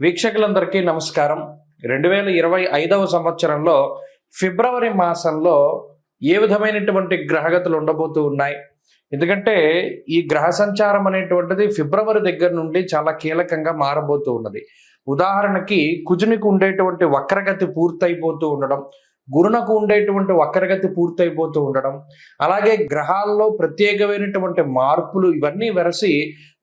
వీక్షకులందరికీ నమస్కారం. 2025వ సంవత్సరంలో ఫిబ్రవరి మాసంలో ఏ విధమైనటువంటి గ్రహగతులు ఉండబోతూ ఉన్నాయి? ఎందుకంటే ఈ గ్రహ సంచారం అనేటువంటిది ఫిబ్రవరి దగ్గర నుండి చాలా కీలకంగా మారబోతూ ఉన్నది. ఉదాహరణకి కుజునికి ఉండేటువంటి వక్రగతి పూర్తయిపోతూ ఉండడం, గురునకు ఉండేటువంటి వక్రగతి పూర్తయిపోతూ ఉండడం, అలాగే గ్రహాల్లో ప్రత్యేకమైనటువంటి మార్పులు ఇవన్నీ వెరసి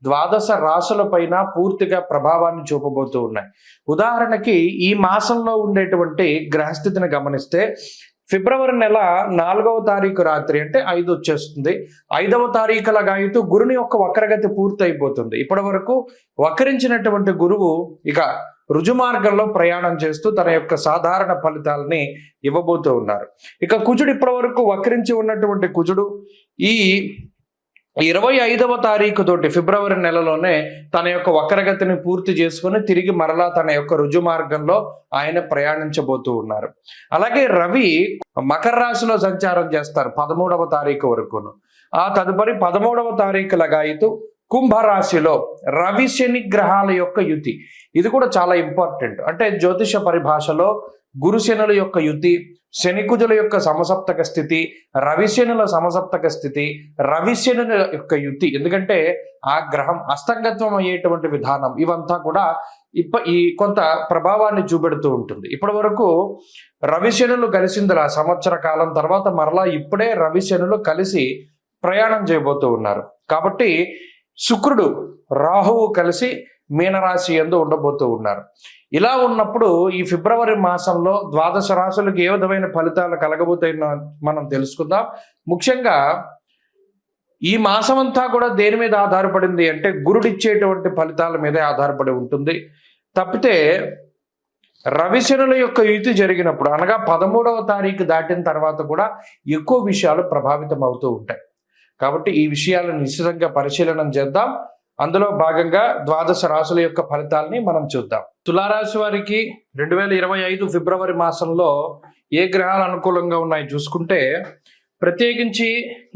ద్వాదశ రాశుల పైన పూర్తిగా ప్రభావాన్ని చూపబోతూ ఉన్నాయి. ఉదాహరణకి ఈ మాసంలో ఉండేటువంటి గ్రహస్థితిని గమనిస్తే ఫిబ్రవరి నెల 4వ తారీఖు రాత్రి అంటే 5 వచ్చేస్తుంది. 5వ తారీఖుల గాయతూ గురుని యొక్క వక్రగతి పూర్తయిపోతుంది. ఇప్పటి వరకు వక్రించినటువంటి గురువు ఇక రుజుమార్గంలో ప్రయాణం చేస్తూ తన యొక్క సాధారణ ఫలితాలని ఇవ్వబోతూ ఉన్నారు. ఇక కుజుడు ఇప్పటి వరకు వక్రించి ఉన్నటువంటి కుజుడు ఈ 25వ తారీఖు తోటి ఫిబ్రవరి నెలలోనే తన యొక్క వక్రగతిని పూర్తి చేసుకుని తిరిగి మరలా తన యొక్క రుజు మార్గంలో ఆయన ప్రయాణించబోతూ ఉన్నారు. అలాగే రవి మకర రాశిలో సంచారం చేస్తారు 13వ తారీఖు వరకును. ఆ తదుపరి 13వ తారీఖు లగాయితూ కుంభరాశిలో రవి శని గ్రహాల యొక్క యుతి. ఇది కూడా చాలా ఇంపార్టెంట్. అంటే జ్యోతిష పరిభాషలో గురుశనుల యొక్క యుతి, శనికుజుల యొక్క సమసప్తక స్థితి, రవిశనుల సమసప్తక స్థితి, రవిశనుల యొక్క యుతి. ఎందుకంటే ఆ గ్రహం అస్తంగత్వం అయ్యేటువంటి విధానం ఇవంతా కూడా ఈ కొంత ప్రభావాన్ని చూపెడుతూ ఉంటుంది. ఇప్పటి వరకు రవిశనులు కలిసిందిలా సంవత్సర కాలం తర్వాత మరలా ఇప్పుడే రవిశనులు కలిసి ప్రయాణం చేయబోతూ ఉన్నారు. కాబట్టి శుక్రుడు రాహువు కలిసి మీనరాశి యందు ఉండబోతూ ఉన్నారు. ఇలా ఉన్నప్పుడు ఈ ఫిబ్రవరి మాసంలో ద్వాదశ రాశులకు ఏ విధమైన ఫలితాలు కలగబోతాయో మనం తెలుసుకుందాం. ముఖ్యంగా ఈ మాసం అంతా కూడా దేని మీద ఆధారపడింది అంటే గురుడిచ్చేటువంటి ఫలితాల మీదే ఆధారపడి ఉంటుంది. తప్పితే రవిశనుల యొక్క యుతి జరిగినప్పుడు అనగా 13వ తారీఖు దాటిన తర్వాత కూడా ఎక్కువ విషయాలు ప్రభావితం అవుతూ ఉంటాయి. కాబట్టి ఈ విషయాలను నిశ్చితంగా పరిశీలన చేద్దాం. అందులో భాగంగా ద్వాదశ రాశుల యొక్క ఫలితాలని మనం చూద్దాం. తులారాశి వారికి 2025 ఫిబ్రవరి మాసంలో ఏ గ్రహాలు అనుకూలంగా ఉన్నాయి చూసుకుంటే, ప్రత్యేకించి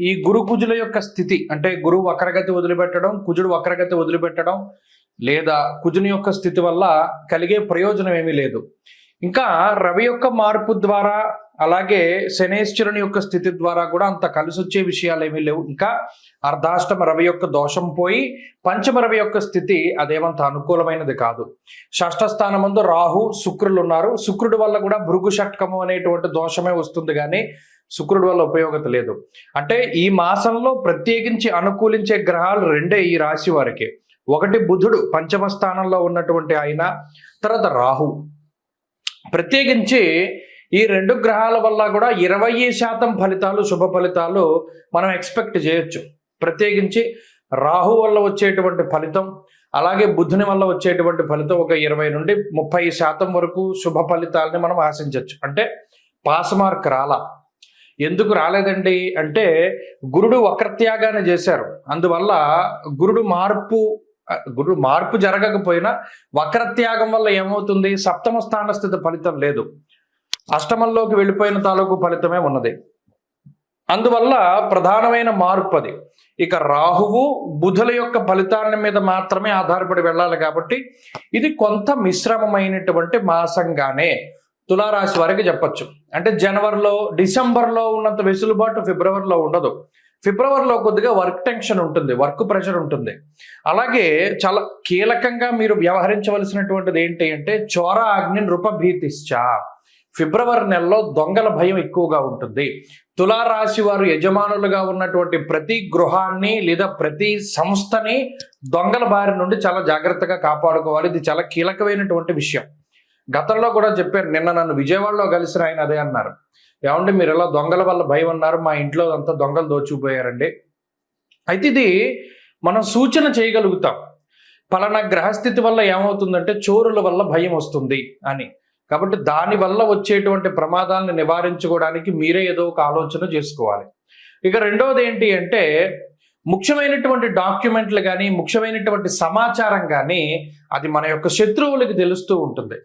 ఈ గురు కుజుల యొక్క స్థితి అంటే గురువు వక్రగతి వదిలిపెట్టడం, కుజుడు వక్రగతి వదిలిపెట్టడం లేదా కుజుని యొక్క స్థితి వల్ల కలిగే ప్రయోజనం ఏమీ లేదు. ఇంకా రవి యొక్క మార్పు ద్వారా అలాగే శనేశ్వరుని యొక్క స్థితి ద్వారా కూడా అంత కలిసి వచ్చే విషయాలు ఏమీ లేవు. ఇంకా అర్ధాష్టమ రవి యొక్క దోషం పోయి పంచమ రవి యొక్క స్థితి అదేమంత అనుకూలమైనది కాదు. షష్ఠ స్థానమందు రాహు శుక్రులు ఉన్నారు. శుక్రుడి వల్ల కూడా భృగు షట్కము అనేటువంటి దోషమే వస్తుంది, కానీ శుక్రుడి వల్ల ఉపయోగత లేదు. అంటే ఈ మాసంలో ప్రత్యేకించి అనుకూలించే గ్రహాలు రెండే ఈ రాశి వారికి. ఒకటి బుధుడు పంచమ స్థానంలో ఉన్నటువంటి ఆయన, తర్వాత రాహు. ప్రత్యేకించి ఈ రెండు గ్రహాల వల్ల కూడా 20% ఫలితాలు శుభ ఫలితాలు మనం ఎక్స్పెక్ట్ చేయొచ్చు. ప్రత్యేకించి రాహు వల్ల వచ్చేటువంటి ఫలితం అలాగే బుధుని వల్ల వచ్చేటువంటి ఫలితం ఒక 20 నుండి 30% వరకు శుభ ఫలితాలని మనం ఆశించవచ్చు. అంటే పాస్ మార్క్ రాలా. ఎందుకు రాలేదండి అంటే గురుడు వక్రత్యాగాన్ని చేశారు. అందువల్ల గురుడు మార్పు జరగకపోయినా వక్రత్యాగం వల్ల ఏమవుతుంది, సప్తమ స్థాన స్థితి ఫలితం లేదు, అష్టమంలోకి వెళ్ళిపోయిన తాలూకు ఫలితమే ఉన్నది. అందువల్ల ప్రధానమైన మార్పు అది. ఇక రాహువు బుధుల యొక్క ఫలితాల మీద మాత్రమే ఆధారపడి వెళ్ళాలి. కాబట్టి ఇది కొంత మిశ్రమమైనటువంటి మాసంగానే తులారాశి వారికి చెప్పచ్చు. అంటే జనవరిలో డిసెంబర్లో ఉన్నంత వెసులుబాటు ఫిబ్రవరిలో ఉండదు. ఫిబ్రవరిలో కొద్దిగా వర్క్ టెన్షన్ ఉంటుంది, వర్క్ ప్రెషర్ ఉంటుంది. అలాగే చాలా కీలకంగా మీరు వ్యవహరించవలసినటువంటిది ఏంటి అంటే చోర అగ్ని నృపభీతిశ్చ. ఫిబ్రవరి నెలలో దొంగల భయం ఎక్కువగా ఉంటుంది. తులారాశి వారు యజమానులుగా ఉన్నటువంటి ప్రతి గృహాన్ని లేదా ప్రతి సంస్థని దొంగల బారి నుండి చాలా జాగ్రత్తగా కాపాడుకోవాలి. ఇది చాలా కీలకమైనటువంటి విషయం. గతంలో కూడా చెప్పారు. నిన్న నన్ను విజయవాడలో కలిసిన ఆయన అదే అన్నారు. ఏమంటే మీరు ఎలా దొంగల వల్ల భయం అన్నారు, మా ఇంట్లో అంతా దొంగలు దోచుకుపోయారండి. అయితే ఇది మనం సూచన చేయగలుగుతాం. పలానా గ్రహస్థితి వల్ల ఏమవుతుందంటే చోరుల వల్ల భయం వస్తుంది అని. కాబట్టి దానివల్ల వచ్చేటువంటి ప్రమాదాలను నివారించుకోవడానికి మీరే ఏదో ఒక ఆలోచన చేసుకోవాలి. ఇక రెండవది ఏంటి అంటే ముఖ్యమైనటువంటి డాక్యుమెంట్లు కానీ ముఖ్యమైనటువంటి సమాచారం కానీ అది మన యొక్క శత్రువులకి తెలుస్తూ ఉంటుంది.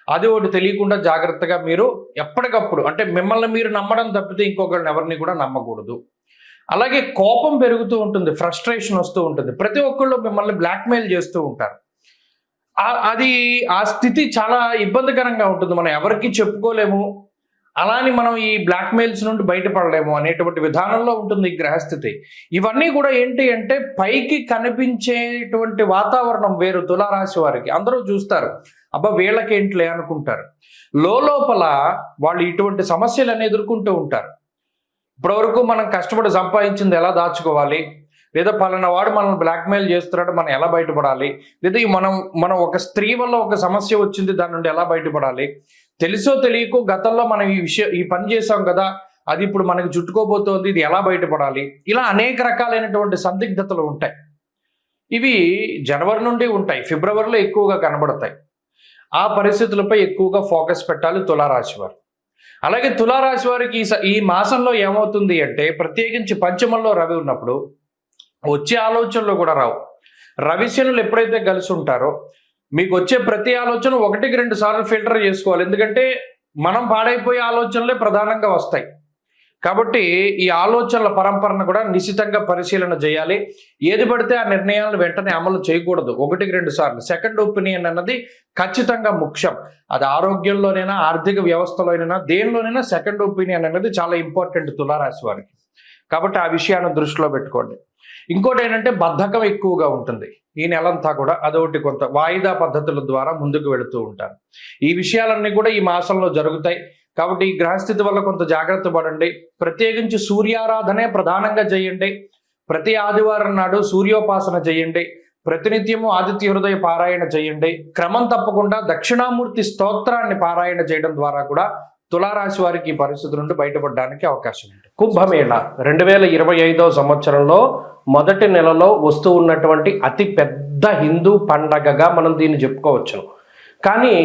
అది ఒకటి తెలియకుండా జాగ్రత్తగా మీరు ఎప్పటికప్పుడు అంటే మిమ్మల్ని మీరు నమ్మడం తప్పితే ఇంకొకరిని ఎవరిని కూడా నమ్మకూడదు. అలాగే కోపం పెరుగుతూ ఉంటుంది, ఫ్రస్ట్రేషన్ వస్తూ ఉంటుంది. ప్రతి ఒక్కళ్ళు మిమ్మల్ని బ్లాక్మెయిల్ చేస్తూ ఉంటారు. అది ఆ స్థితి చాలా ఇబ్బందికరంగా ఉంటుంది. మనం ఎవరికి చెప్పుకోలేము, అలాని మనం ఈ బ్లాక్మెయిల్స్ నుండి బయటపడలేము అనేటువంటి విధానంలో ఉంటుంది ఈ గ్రహస్థితి. ఇవన్నీ కూడా ఏంటి అంటే పైకి కనిపించేటువంటి వాతావరణం వేరు. తులారాశి వారికి అందరూ చూస్తారు, అబ్బా వీళ్ళకేంట్లే అనుకుంటారు. లోపల వాళ్ళు ఇటువంటి సమస్యలను ఎదుర్కొంటూ ఉంటారు. ఇప్పటివరకు మనం కష్టపడి సంపాదించింది ఎలా దాచుకోవాలి, లేదా పలానా వాడు మనం బ్లాక్మెయిల్ చేస్తున్నాడు, మనం ఎలా బయటపడాలి, లేదా మనం ఒక స్త్రీ వల్ల ఒక సమస్య వచ్చింది, దాని నుండి ఎలా బయటపడాలి, తెలుసో తెలియకో గతంలో మనం ఈ పని చేసాం కదా, అది ఇప్పుడు మనకి చుట్టుకోబోతోంది, ఇది ఎలా బయటపడాలి, ఇలా అనేక రకాలైనటువంటి సందిగ్ధతలు ఉంటాయి. ఇవి జనవరి నుండి ఉంటాయి, ఫిబ్రవరిలో ఎక్కువగా కనబడతాయి. ఆ పరిస్థితులపై ఎక్కువగా ఫోకస్ పెట్టాలి తులారాశి వారు. అలాగే తులారాశి వారికి ఈ మాసంలో ఏమవుతుంది అంటే, ప్రత్యేకించి పంచమంలో రవి ఉన్నప్పుడు వచ్చే ఆలోచనలు కూడా రావు. రవిశనులు ఎప్పుడైతే కలిసి ఉంటారో మీకు వచ్చే ప్రతి ఆలోచన 1-2 సార్లు ఫిల్టర్ చేసుకోవాలి. ఎందుకంటే మనం పాడైపోయే ఆలోచనలే ప్రధానంగా వస్తాయి. కాబట్టి ఈ ఆలోచనల పరంపరను కూడా నిశితంగా పరిశీలన చేయాలి. ఏది పడితే ఆ నిర్ణయాలను వెంటనే అమలు చేయకూడదు. 1-2 సార్లు సెకండ్ ఒపీనియన్ అన్నది ఖచ్చితంగా ముఖ్యం. అది ఆరోగ్యంలోనైనా, ఆర్థిక వ్యవస్థలోనైనా, దేనిలోనైనా సెకండ్ ఒపీనియన్ అనేది చాలా ఇంపార్టెంట్ తులారాశి వారికి. కాబట్టి ఆ విషయాన్ని దృష్టిలో పెట్టుకోండి. ఇంకోటి ఏంటంటే బద్ధకం ఎక్కువగా ఉంటుంది ఈ నెలంతా కూడా. అదొకటి, కొంత వాయిదా పద్ధతుల ద్వారా ముందుకు వెళుతూ ఉంటారు. ఈ విషయాలన్నీ కూడా ఈ మాసంలో జరుగుతాయి. కాబట్టి ఈ గ్రహస్థితి వల్ల కొంత జాగ్రత్త పడండి. ప్రత్యేకించి సూర్యారాధనే ప్రధానంగా చేయండి. ప్రతి ఆదివారం నాడు సూర్యోపాసన చేయండి. ప్రతినిత్యము ఆదిత్య హృదయ పారాయణ చేయండి. క్రమం తప్పకుండా దక్షిణామూర్తి స్తోత్రాన్ని పారాయణ చేయడం ద్వారా కూడా తులారాశి వారికి ఈ పరిస్థితి నుండి బయటపడడానికి అవకాశం ఉంది. కుంభమేళ 2025వ సంవత్సరంలో మొదటి నెలలో వస్తూ ఉన్నటువంటి అతి పెద్ద హిందూ పండగగా మనం దీన్ని చెప్పుకోవచ్చును. కానీ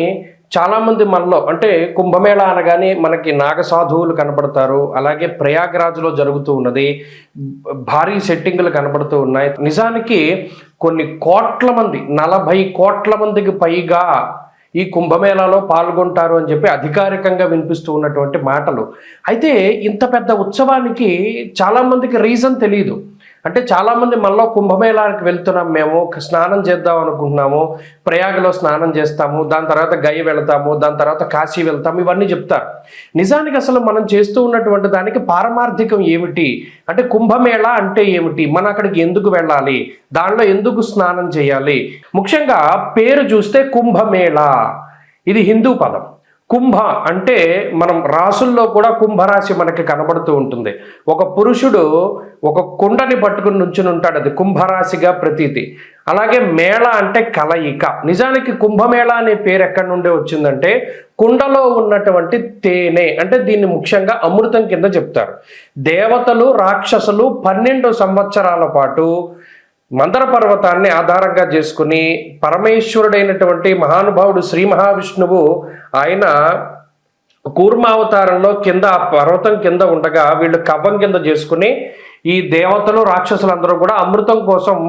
చాలామంది మనలో అంటే కుంభమేళ అనగానే మనకి నాగసాధువులు కనబడతారు. అలాగే ప్రయాగ్రాజ్లో జరుగుతూ ఉన్నది, భారీ సెట్టింగులు కనబడుతూ ఉన్నాయి. నిజానికి కొన్ని కోట్ల మంది, 40 కోట్ల మందికి పైగా ఈ కుంభమేళాలో పాల్గొంటారు అని చెప్పి అధికారికంగా వినిపిస్తూ ఉన్నటువంటి మాటలు. అయితే ఇంత పెద్ద ఉత్సవానికి చాలామందికి రీజన్ తెలియదు. అంటే చాలామంది మనలో కుంభమేళానికి వెళ్తున్నాం, మేము స్నానం చేద్దాం అనుకుంటున్నాము, ప్రయాగలో స్నానం చేస్తాము, దాని తర్వాత గయ వెళ్తాము, దాని తర్వాత కాశీ వెళ్తాము, ఇవన్నీ చెప్తారు. నిజానికి అసలు మనం చేస్తూ ఉన్నటువంటి దానికి పారమార్థికం ఏమిటి అంటే, కుంభమేళ అంటే ఏమిటి, మనం అక్కడికి ఎందుకు వెళ్ళాలి, దానిలో ఎందుకు స్నానం చేయాలి. ముఖ్యంగా పేరు చూస్తే కుంభమేళ, ఇది హిందూ పదం. కుంభ అంటే మనం రాసుల్లో కూడా కుంభరాశి మనకి కనబడుతూ ఉంటుంది. ఒక పురుషుడు ఒక కుండని పట్టుకుని నుంచుని ఉంటాడు, అది కుంభరాశిగా ప్రతీతి. అలాగే మేళ అంటే కలయిక. నిజానికి కుంభమేళ అనే పేరు ఎక్కడి నుండి వచ్చిందంటే, కుండలో ఉన్నటువంటి తేనె, అంటే దీన్ని ముఖ్యంగా అమృతం కింద చెప్తారు. దేవతలు రాక్షసులు 12 సంవత్సరాల పాటు మందర పర్వతాన్ని ఆధారంగా చేసుకుని పరమేశ్వరుడైనటువంటి మహానుభావుడు శ్రీ మహావిష్ణువు ఆయన కూర్మావతారంలో కింద పర్వతం కింద ఉండగా వీళ్ళు కవ్వం కింద చేసుకుని ఈ దేవతలు రాక్షసులందరూ కూడా అమృతం కోసం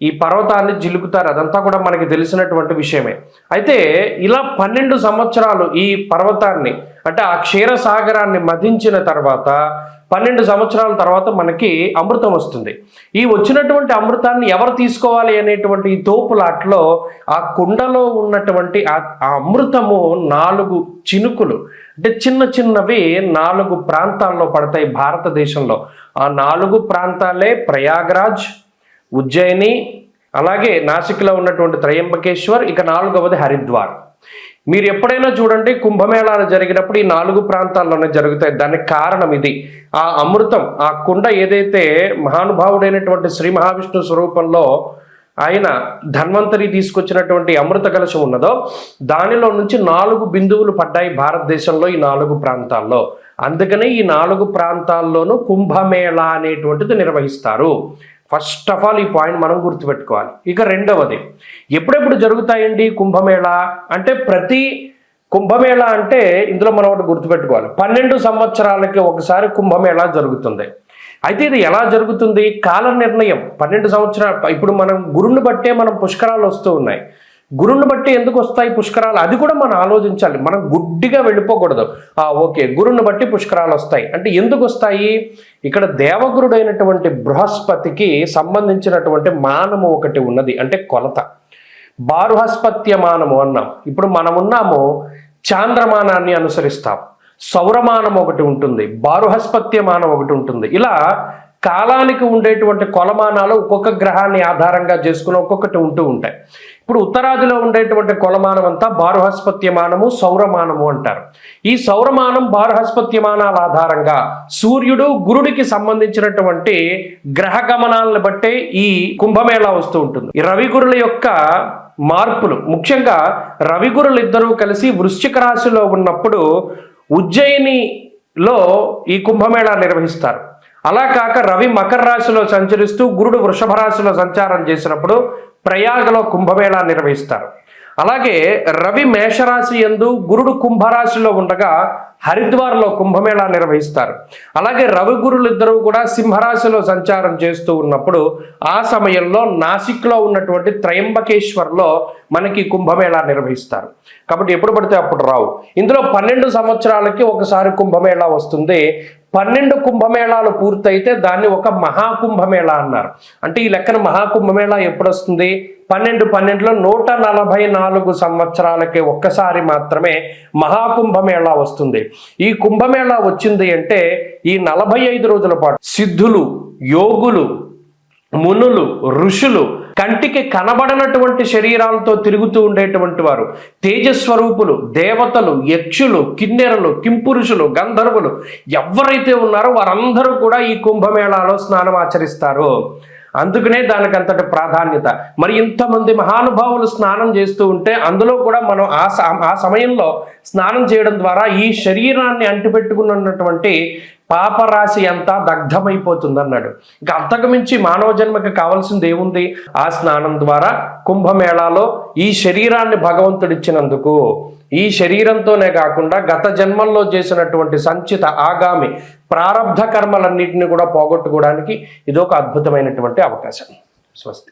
ఈ పర్వతాన్ని జిలుకుతారు. అదంతా కూడా మనకి తెలిసినటువంటి విషయమే. అయితే ఇలా 12 సంవత్సరాలు ఈ పర్వతాన్ని అంటే ఆ క్షీరసాగరాన్ని మధించిన తర్వాత 12 సంవత్సరాల తర్వాత మనకి అమృతం వస్తుంది. ఈ వచ్చినటువంటి అమృతాన్ని ఎవరు తీసుకోవాలి అనేటువంటి ఈ తోపులాట్లో ఆ కుండలో ఉన్నటువంటి ఆ అమృతము 4 చినుకులు, అంటే చిన్న చిన్నవి 4 ప్రాంతాల్లో పడతాయి భారతదేశంలో. ఆ 4 ప్రాంతాలే ప్రయాగ్రాజ్, ఉజ్జయిని, అలాగే నాసిక్లో ఉన్నటువంటి త్రయంబకేశ్వర్, ఇక 4వది హరిద్వార్. మీరు ఎప్పుడైనా చూడండి కుంభమేళాలు జరిగినప్పుడు ఈ 4 ప్రాంతాల్లోనే జరుగుతాయి. దానికి కారణం ఇది. ఆ అమృతం, ఆ కుండ ఏదైతే మహానుభావుడైనటువంటి శ్రీ మహావిష్ణు స్వరూపంలో ఆయన ధన్వంతరి తీసుకొచ్చినటువంటి అమృత కలశం ఉన్నదో దానిలో నుంచి 4 బిందువులు పడ్డాయి భారతదేశంలో ఈ 4 ప్రాంతాల్లో. అందుకనే ఈ 4 ప్రాంతాల్లోనూ కుంభమేళ అనేటువంటిది నిర్వహిస్తారు. ఫస్ట్ ఆఫ్ ఆల్ ఈ పాయింట్ మనం గుర్తుపెట్టుకోవాలి. ఇక రెండవది, ఎప్పుడెప్పుడు జరుగుతాయండి కుంభమేళ అంటే, ప్రతి కుంభమేళ అంటే ఇందులో మనం ఒకటి గుర్తుపెట్టుకోవాలి, 12 సంవత్సరాలకి ఒకసారి కుంభమేళ జరుగుతుంది. అయితే ఇది ఎలా జరుగుతుంది, కాల నిర్ణయం 12 సంవత్సరాలు. ఇప్పుడు మనం గురుని బట్టే మనం పుష్కరాలు వస్తూ ఉన్నాయి. గురుని బట్టి ఎందుకు వస్తాయి పుష్కరాలు, అది కూడా మనం ఆలోచించాలి. మనం గుడ్డిగా వెళ్ళిపోకూడదు. ఓకే గురుని బట్టి పుష్కరాలు వస్తాయి అంటే ఎందుకు వస్తాయి, ఇక్కడ దేవగురుడైనటువంటి బృహస్పతికి సంబంధించినటువంటి మానము ఒకటి ఉన్నది, అంటే కొలత. బారుహస్పత్యమానము అన్నాం. ఇప్పుడు మనమున్నాము చాంద్రమానాన్ని అనుసరిస్తాం. సౌరమానం ఒకటి ఉంటుంది, బారుహస్పత్యమానం ఒకటి ఉంటుంది. ఇలా కాలానికి ఉండేటువంటి కొలమానాలు ఒక్కొక్క గ్రహాన్ని ఆధారంగా చేసుకుని ఒక్కొక్కటి ఉంటూ ఉంటాయి. ఇప్పుడు ఉత్తరాదిలో ఉండేటువంటి కొలమానం అంతా బారుహస్పత్యమానము, సౌరమానము అంటారు. ఈ సౌరమానం, బారుహస్పత్యమానాల ఆధారంగా సూర్యుడు, గురుడికి సంబంధించినటువంటి గ్రహ గమనాలను బట్టే ఈ కుంభమేళా వస్తూ ఉంటుంది. ఈ రవిగురుల యొక్క మార్పులు, ముఖ్యంగా రవిగురులు ఇద్దరూ కలిసి వృశ్చిక రాశిలో ఉన్నప్పుడు ఉజ్జయినిలో ఈ కుంభమేళా నిర్వహిస్తారు. అలా కాక రవి మకర రాశిలో సంచరిస్తూ గురుడు వృషభ రాశిలో సంచారం చేసినప్పుడు ప్రయాగలో కుంభమేళా నిర్వహిస్తారు. అలాగే రవి మేషరాశి యందు, గురుడు కుంభరాశిలో ఉండగా హరిద్వార్లో కుంభమేళా నిర్వహిస్తారు. అలాగే రవి గురులు ఇద్దరూ కూడా సింహరాశిలో సంచారం చేస్తూ ఉన్నప్పుడు ఆ సమయంలో నాసిక్లో ఉన్నటువంటి త్రయంబకేశ్వర్లో మనకి కుంభమేళా నిర్వహిస్తారు. కాబట్టి ఎప్పుడు పడితే అప్పుడు రావు. ఇందులో 12 సంవత్సరాలకి ఒకసారి కుంభమేళా వస్తుంది. 12 కుంభమేళాలు పూర్తయితే దాన్ని ఒక మహాకుంభమేళా అన్నారు. అంటే ఈ లెక్కన మహాకుంభమేళా ఎప్పుడు వస్తుంది? 12లో 144 సంవత్సరాలకి ఒక్కసారి మాత్రమే మహాకుంభమేళా వస్తుంది. ఈ కుంభమేళా వచ్చింది అంటే ఈ 45 రోజుల పాటు సిద్ధులు, యోగులు, మునులు, ఋషులు, కంటికి కనబడనటువంటి శరీరాలతో తిరుగుతూ ఉండేటువంటి వారు, తేజస్వరూపులు, దేవతలు, యక్షులు, కిన్నెరలు, కింపురుషులు, గంధర్వులు ఎవరైతే ఉన్నారో వారందరూ కూడా ఈ కుంభమేళాలో స్నానం ఆచరిస్తారు. అందుకనే దానికి అంతటి ప్రాధాన్యత. మరి ఇంతమంది మహానుభావులు స్నానం చేస్తూ ఉంటే అందులో కూడా మనం ఆ సమయంలో స్నానం చేయడం ద్వారా ఈ శరీరాన్ని అంటిపెట్టుకున్నటువంటి పాపరాశి అంతా దగ్ధమైపోతుంది అన్నాడు. ఇంకా అంతకు మించి మానవ జన్మకి కావాల్సింది ఏముంది? ఆ స్నానం ద్వారా కుంభమేళాలో ఈ శరీరాన్ని భగవంతుడిచ్చినందుకు, ఈ శరీరంతోనే కాకుండా గత జన్మల్లో చేసినటువంటి సంచిత ఆగామి ప్రారబ్ధ కర్మలన్నింటినీ కూడా పోగొట్టుకోవడానికి ఇదొక అద్భుతమైనటువంటి అవకాశం. స్వస్తి.